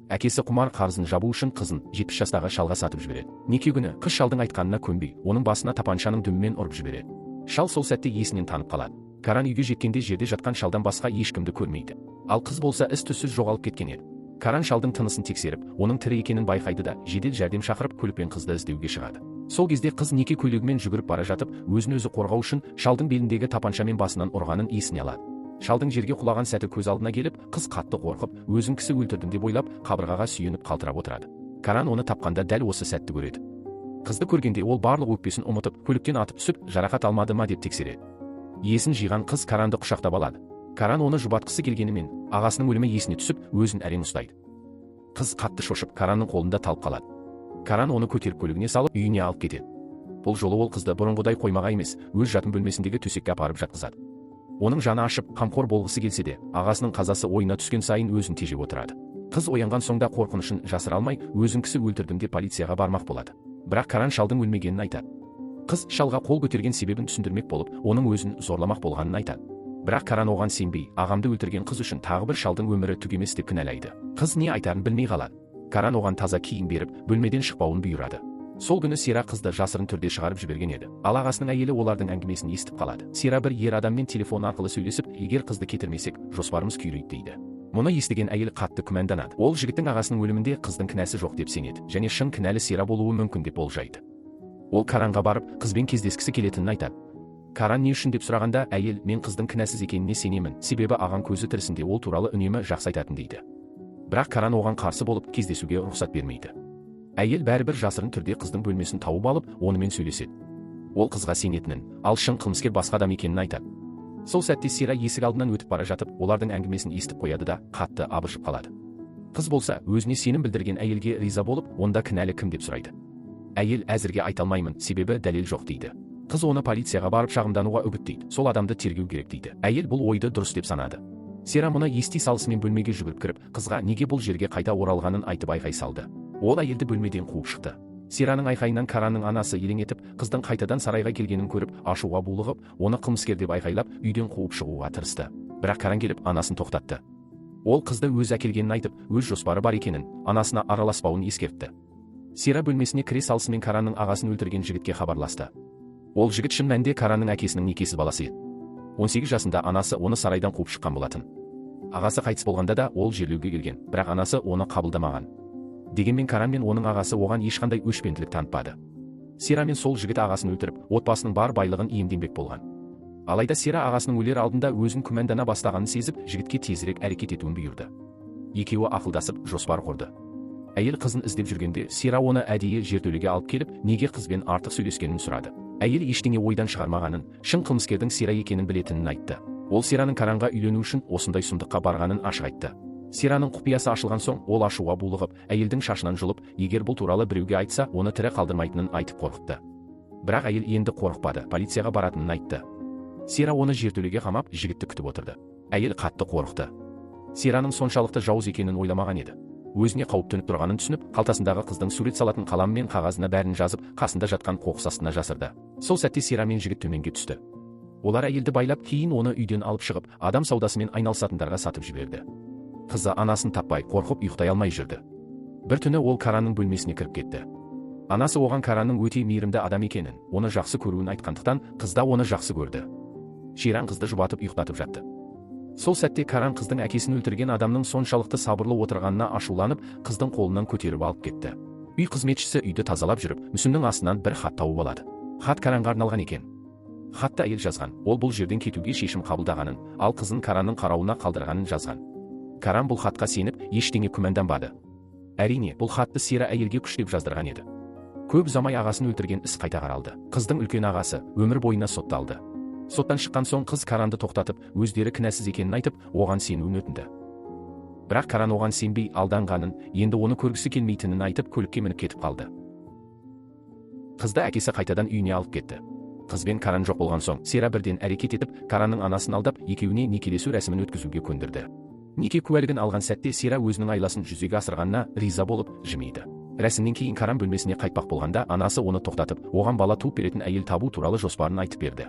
Әкесі құмар қарызын жабу үшін қызын 70 жастағы шалға сатып жібереді. Неке күні қыз шалдың айтқанына көнбей, оның басына тапаншаның дүмімен ұрып жібереді. Шал сол сәтте есінен танып қалады. Каран үйге жеткенде жерде жатқан шалдан басқа ешкімді көрмейді. Ал қыз болса із-түзсіз жоғалып кеткен еді. Каран шалдың тынысын тексеріп, оның тірі екенін байқайды да жедел жәрдем шақырып көлікпен қызды іздеуге шығады. Сол кезде қыз неке көйлегімен жүгіріп бара жатып, өзін-өзі қорғау үшін шалдың беліндегі тапаншамен басынан ұрғанын есіне алады. Шалдың жерге құлаған сәті көз алдына келіп, қыз қатты қорқып, өзін кісі өлтірдім деп ойлап, қабырғаға сүйеніп қалтырап отырады. Каран оны тапқанда дәл осы сәтті көреді. Қызды көргенде ол барлық өкпесін ұмытып, көліктен атып түсіп, жарақат алмады ма деп тексереді. Есін жиған қыз Каранды құшақтап алады. Каран оны жұбатқысы келгенімен, ағасының өлімі есіне түсіп, өзін әрең ұстайды. Қыз қатты шошып, Каранның қолында талып қалады. Каран оны көтеріп көлігіне салып, үйіне алып кетеді. Бұл жолы ол қызды бұрынғыдай қоймаға емес, өз жатын бөлмесіндегі төсекке апарып жатқызады. Оның жаны ашып, қамқор болғысы келсе де, ағасының қазасы ойына түскен сайын өзін тежеп отырады. Қыз оянған соңда қорқынышын жасыра алмай, өзін кісі өлтірдім деп полицияға бармақ болады. Бірақ Каран шалдың өлмегенін айтады. Қыз шалға қол көтерген себебін түсіндірмек болып, оның өзін зорламақ болғанын айтады. Бірақ Каран оған сенбей, ағамды өлтірген қыз үшін тағы бір шалдың өмірі түк емес деп кінәлайды. Қыз не айтарын білмей қалады. Каран оған таза киім беріп, бөлмеден шықпауын бұйырады. Сол күні Сера қызды жасырын түрде шығарып жіберген еді. Ал ағасының әйелі олардың әңгімесін естіп қалады. Сера бір ер адаммен телефон арқылы сөйлесіп, егер қызды кетірмесек, жоспарымыз күйрейді дейді. Мұны естіген әйел қатты күмәнданады. Ол жігіттің ағасының өлімінде қыздың кінәсі жоқ деп сенеді, және шын кінәлі Сера болуы мүмкін деп болжайды. Ол Каранға барып, қызбен кездескісі келетінін айтады. Каран не үшін деп сұрағанда, әйел, мен қыздың кінәсіз екеніне сенемін, себебі ағам көзі тірісінде ол туралы үнемі жақсы айтатын дейді. Бірақ Каран оған қарсы болып, кездесуге рұқсат бермейді. Әйел бәрібір жасырын түрде қыздың бөлмесін тауып алып, онымен сөйлеседі. Ол қызға сенетінін, ал шын қылмыскер басқа адам екенін айтады. Сол сәтте Сера есік алдынан өтіп бара жатып, олардың әңгімесін естіп қояды да қатты абыржып қалады. Қыз болса, өзіне сенім білдірген әйелге риза болып, онда кінәлі кім деп сұрайды. Әйел, әзірге айта алмаймын, себебі дәлел жоқ дейді. Қыз оны полицияға барып шағымдануға үгіттейді, сол адамды тергеу керек дейді. Әйел бұл ойды дұрыс деп санады. Сера мұны ести салысымен бөлмеге жүгіріп кіріп, қызға неге бұл жерге қайта оралғанын айтып айқай салды. Ол әйелді бөлмеден қуып шықты. Сераның айқайынан Каранның анасы елең етіп, қыздың қайтадан сарайға келгенін көріп, ашуға булығып, оны қылмыскер деп айқайлап, үйден қуып шығуға тырысты. Бірақ Каран келіп, анасын тоқтатты. Ол қызды өз әкелгенін айтып, өз жоспары бар екенін, анасына араласпауын ескертті. Сера бөлмесіне кіре салысымен Каранның ағасын өлтірген жігітке хабарласты. Ол жігіт шын мәнінде Каранның әкесінің некесіз баласы еді. 18 жасында анасы оны сарайдан қуып шыққан болатын. Ағасы қайтыс болғанда да ол жерлеуге келген, бірақ анасы оны қабылдамаған. Дегенмен Каран мен оның ағасы оған ешқандай өшпенділік танытпады. Сера мен сол жігіт ағасын өлтіріп, отбасының бар байлығын иемденбек болған. Алайда Сера ағасының өлер алдында өзін күмәндана бастағанын сезіп, жігітке тезірек әрекет етуін бұйырды. Екеуі ақылдасып, жоспар құрды. Әйел қызын іздеп жүргенде, Сера оны әдейі жертөлеге алып келіп, неге қызбен артық сөйлескенін сұрады. Әйел ештеңе ойдан шығармағанын, шын қылмыскердің Сера екенін білетінін айтты. Ол Сераның Каранға үйлену үшін осындай сұмдыққа барғанын ашық айтты. Сераның құпиясы ашылған соң, ол ашуға булығып, әйелдің шашынан жұлып, егер бұл туралы біреуге айтса, оны тірі қалдырмайтынын айтып қорқытты. Бірақ әйел енді қорықпады, полицияға баратынын айтты. Сера оны жертөлеге қамап, жігітті күтіп отырды. Әйел қатты қорықты. Сераның соншалықты жауыз екенін ойламаған еді. Өзіне қауіп төніп тұрғанын түсініп, қалтасындағы қыздың сурет салатын қалам мен қағазына бәрін жазып, қасында жатқан қоқыс астына жасырды. Сол сәтте Сера мен жігіт төменге түсті. Олар әйелді байлап, кейін оны үйден алып шығып, адам саудасымен айналысатындарға сатып жіберді. Қызы анасын таппай, қорқып ұйықтай алмай жүрді. Бір түні ол Каранның бөлмесіне кіріп кетті. Анасы оған Каранның өте мейірімді адам екенін, оны жақсы көруін айтқандықтан, қыз да оны жақсы көрді. Шеран қызды жұбатып ұйықтатып жатты. Сол сәтте Каран қыздың әкесін өлтірген адамның соншалықты сабырлы отырғанына ашуланып, қыздың қолынан көтеріп алып кетті. Үй қызметшісі үйді тазалап жүріп, мүсіннің астынан бір хат тауып алады. Хат Каранға арналған екен. Хатта әйел жазған, ол бұл жерден кетуге шешім қабылдағанын, ал қызын Каранның қарауына қалдырғанын жазған. Каран бұл хатқа сеніп, ештеңе күмәнданбады. Әрине, бұл хатты Сера әйелге күштеп жаздырған еді. Көп ұзамай ағасын өлтірген іс қайта қаралды. Қыздың үлкен ағасы өмір бойына сотталды. Соттан шыққан соң қыз Каранды тоқтатып, өздері кінәсіз екенін айтып, оған сенуін өтінді. Бірақ Каран оған сенбей алданғанын, енді оны көргісі келмейтінін айтып, көлікке мініп кетіп қалды. Қызды әкесі қайтадан үйіне алып кетті. Қыз бен Каран жоқ болған соң, Сера бірден әрекет етіп, Каранның анасын алдап, екеуіне некелесу рәсімін өткізуге көндірді. Неке куәлігін алған сәтте Сера өзінің айласын жүзеге асырғанына риза болып жымиды. Рәсімнен кейін Каран бөлмесіне қайтпақ болғанда, анасы оны тоқтатып, оған бала туып беретін әйел табу туралы жоспарын айтып берді.